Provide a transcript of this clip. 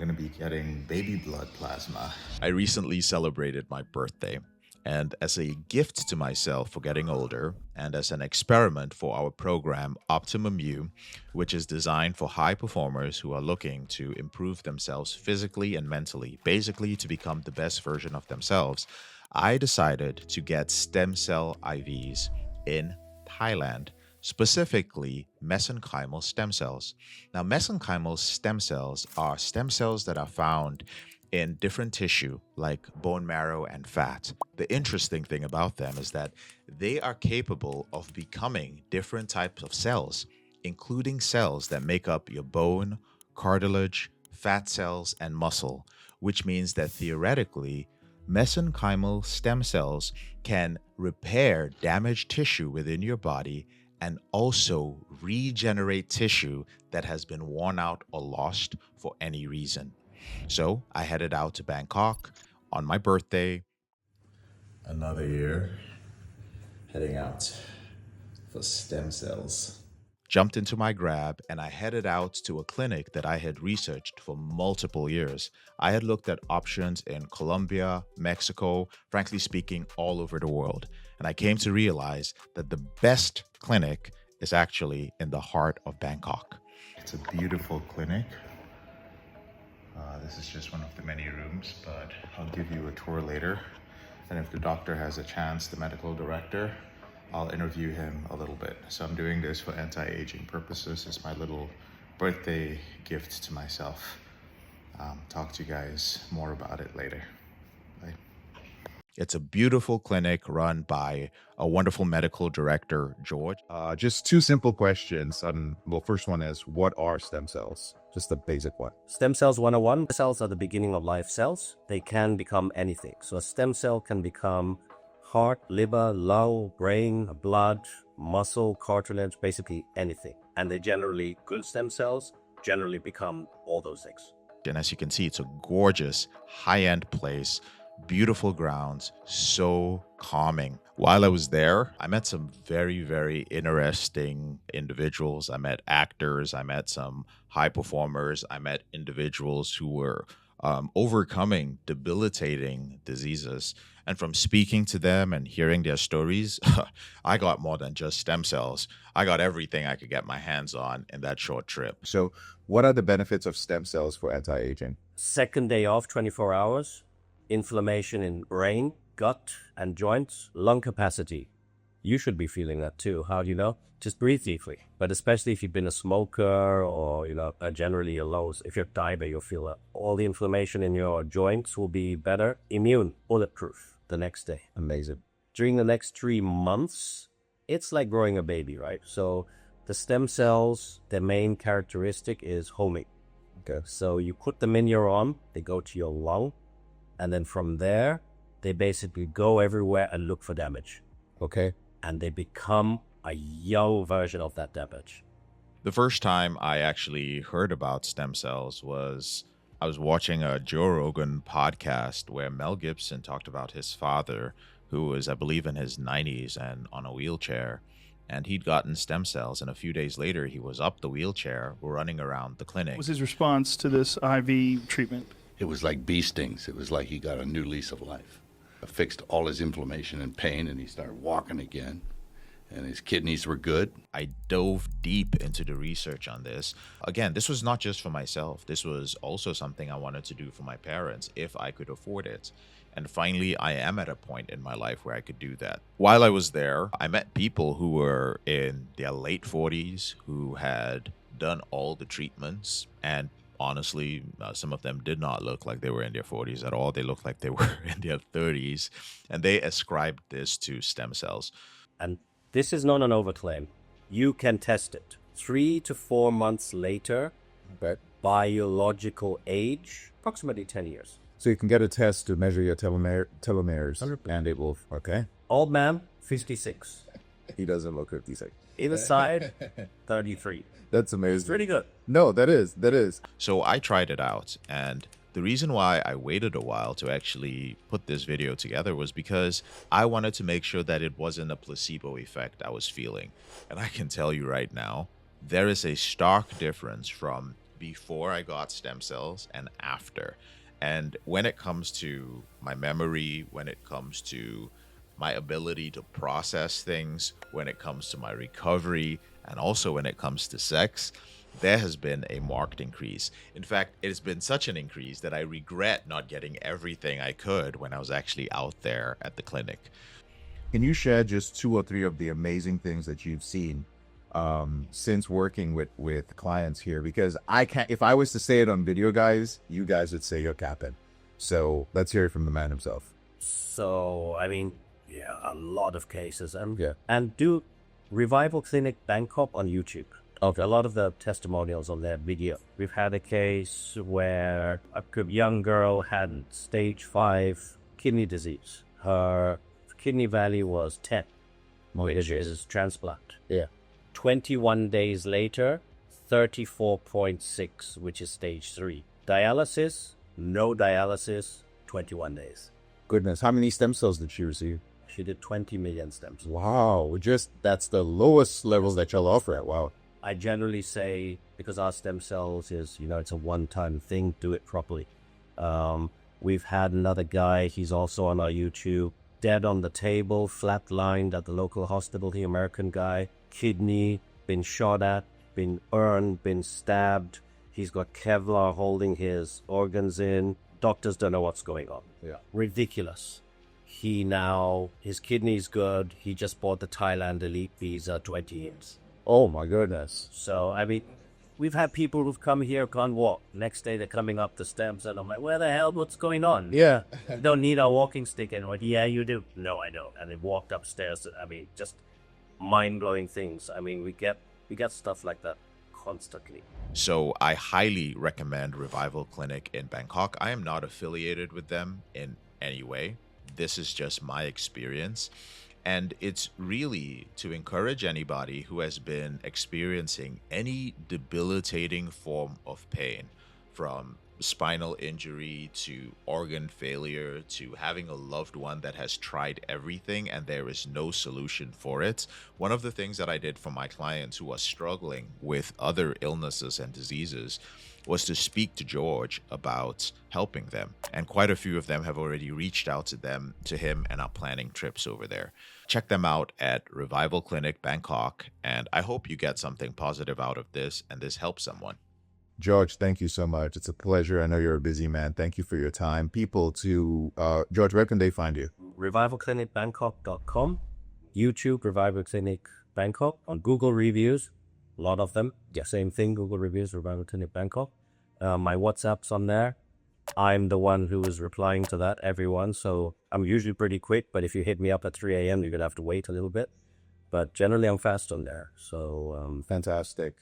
going to be getting baby blood plasma. I recently celebrated my birthday, and as a gift to myself for getting older, and as an experiment for our program Optimum U, which is designed for high performers who are looking to improve themselves physically and mentally, basically to become the best version of themselves, I decided to get stem cell IVs in Thailand, specifically mesenchymal stem cells. Now, mesenchymal stem cells are stem cells that are found in different tissue like bone marrow and fat. The interesting thing about them is that they are capable of becoming different types of cells, including cells that make up your bone, cartilage, fat cells, and muscle, which means that theoretically, mesenchymal stem cells can repair damaged tissue within your body and also regenerate tissue that has been worn out or lost for any reason. So I headed out to Bangkok on my birthday. Another year, heading out for stem cells. Jumped into my Grab, and I headed out to a clinic that I had researched for multiple years. I had looked at options in Colombia, Mexico, frankly speaking, all over the world. And I came to realize that the best clinic is actually in the heart of Bangkok. It's a beautiful clinic. This is just one of the many rooms, but I'll give you a tour later. And if the doctor has a chance, the medical director, I'll interview him a little bit. So I'm doing this for anti-aging purposes. It's my little birthday gift to myself. Talk to you guys more about it later. Bye. It's a beautiful clinic run by a wonderful medical director, George. Just two simple questions. First one is, what are stem cells? Just the basic one. Stem cells 101. Cells are the beginning of life cells. They can become anything. So a stem cell can become heart, liver, lung, brain, blood, muscle, cartilage, basically anything. And they generally, good stem cells, generally become all those things. And as you can see, it's a gorgeous, high-end place, beautiful grounds, so calming. While I was there, I met some very, very interesting individuals. I met actors, I met some high performers, I met individuals who were overcoming debilitating diseases. And from speaking to them and hearing their stories, I got more than just stem cells. I got everything I could get my hands on in that short trip. So what are the benefits of stem cells for anti-aging? Second day off, 24 hours, inflammation in brain, gut, and joints, lung capacity. You should be feeling that too. How do you know? Just breathe deeply. But especially if you've been a smoker or, generally your lungs, if you're diabetic, you'll feel that. All the inflammation in your joints will be better. Immune, bulletproof the next day. Amazing. During the next 3 months, it's like growing a baby, right? So the stem cells, their main characteristic is homing. Okay. So you put them in your arm, they go to your lung, and then from there, they basically go everywhere and look for damage. Okay. And they become a young version of that damage. The first time I actually heard about stem cells was I was watching a Joe Rogan podcast where Mel Gibson talked about his father, who was, I believe, in his 90s and on a wheelchair. And he'd gotten stem cells, and a few days later, he was up the wheelchair, running around the clinic. What was his response to this IV treatment? It was like bee stings. It was like he got a new lease of life. It fixed all his inflammation and pain, and he started walking again. And his kidneys were good. I dove deep into the research on this. Again, this was not just for myself. This was also something I wanted to do for my parents if I could afford it. And finally, I am at a point in my life where I could do that. While I was there, I met people who were in their late 40s who had done all the treatments. And honestly, some of them did not look like they were in their 40s at all. They looked like they were in their 30s. And they ascribed this to stem cells. And this is not an overclaim. You can test it. 3 to 4 months later, biological age, approximately 10 years. So you can get a test to measure your telomeres, 100%. And it will, okay. Old man, 56. He doesn't look 56. Inside, 33. That's amazing. It's pretty good. No, that is. So I tried it out, and the reason why I waited a while to actually put this video together was because I wanted to make sure that it wasn't a placebo effect I was feeling. And I can tell you right now, there is a stark difference from before I got stem cells and after. And when it comes to my memory, when it comes to my ability to process things, when it comes to my recovery, and also when it comes to sex, there has been a marked increase. In fact, it has been such an increase that I regret not getting everything I could when I was actually out there at the clinic. Can you share just 2 or 3 of the amazing things that you've seen since working with clients here? Because I can't, if I was to say it on video, guys, you guys would say you're capping. So let's hear it from the man himself. So, I mean, yeah, a lot of cases. Yeah. And do Revival Clinic Bangkok on YouTube. Okay, a lot of the testimonials on their video. We've had a case where a young girl had stage 5 kidney disease. Her kidney value was 10, which is transplant. Yeah. 21 days later, 34.6, which is stage 3. Dialysis, no dialysis, 21 days. Goodness, how many stem cells did she receive? She did 20 million stem cells. Wow, that's the lowest levels that you'll offer at. Wow. I generally say, because our stem cells is, it's a one-time thing, do it properly. We've had another guy, he's also on our YouTube, dead on the table, flatlined at the local hospital, the American guy, kidney, been shot at, been burned, been stabbed. He's got Kevlar holding his organs in. Doctors don't know what's going on. Yeah. Ridiculous. His kidney's good. He just bought the Thailand Elite visa, 20 years. Oh my goodness. So, I mean, we've had people who've come here, can't walk. Next day, they're coming up the steps, and I'm like, where the hell, what's going on? Yeah. You don't need a walking stick anymore. Yeah, you do. No, I don't. And they walked upstairs. I mean, just mind-blowing things. I mean, we get stuff like that constantly. So I highly recommend Revival Clinic in Bangkok. I am not affiliated with them in any way. This is just my experience. And it's really to encourage anybody who has been experiencing any debilitating form of pain, from spinal injury to organ failure to having a loved one that has tried everything and there is no solution for it. One of the things that I did for my clients who are struggling with other illnesses and diseases was to speak to George about helping them. And quite a few of them have already reached out to him and are planning trips over there. Check them out at Revival Clinic Bangkok, and I hope you get something positive out of this and this helps someone. George, thank you so much. It's a pleasure. I know you're a busy man. Thank you for your time. George, where can they find you? RevivalClinicBangkok.com, YouTube, Revival Clinic Bangkok, on Google reviews, a lot of them. Yeah, same thing, Google reviews, Revival Clinic Bangkok. My WhatsApp's on there. I'm the one who is replying to that, everyone. So I'm usually pretty quick, but if you hit me up at 3 a.m., you're going to have to wait a little bit. But generally, I'm fast on there. So fantastic.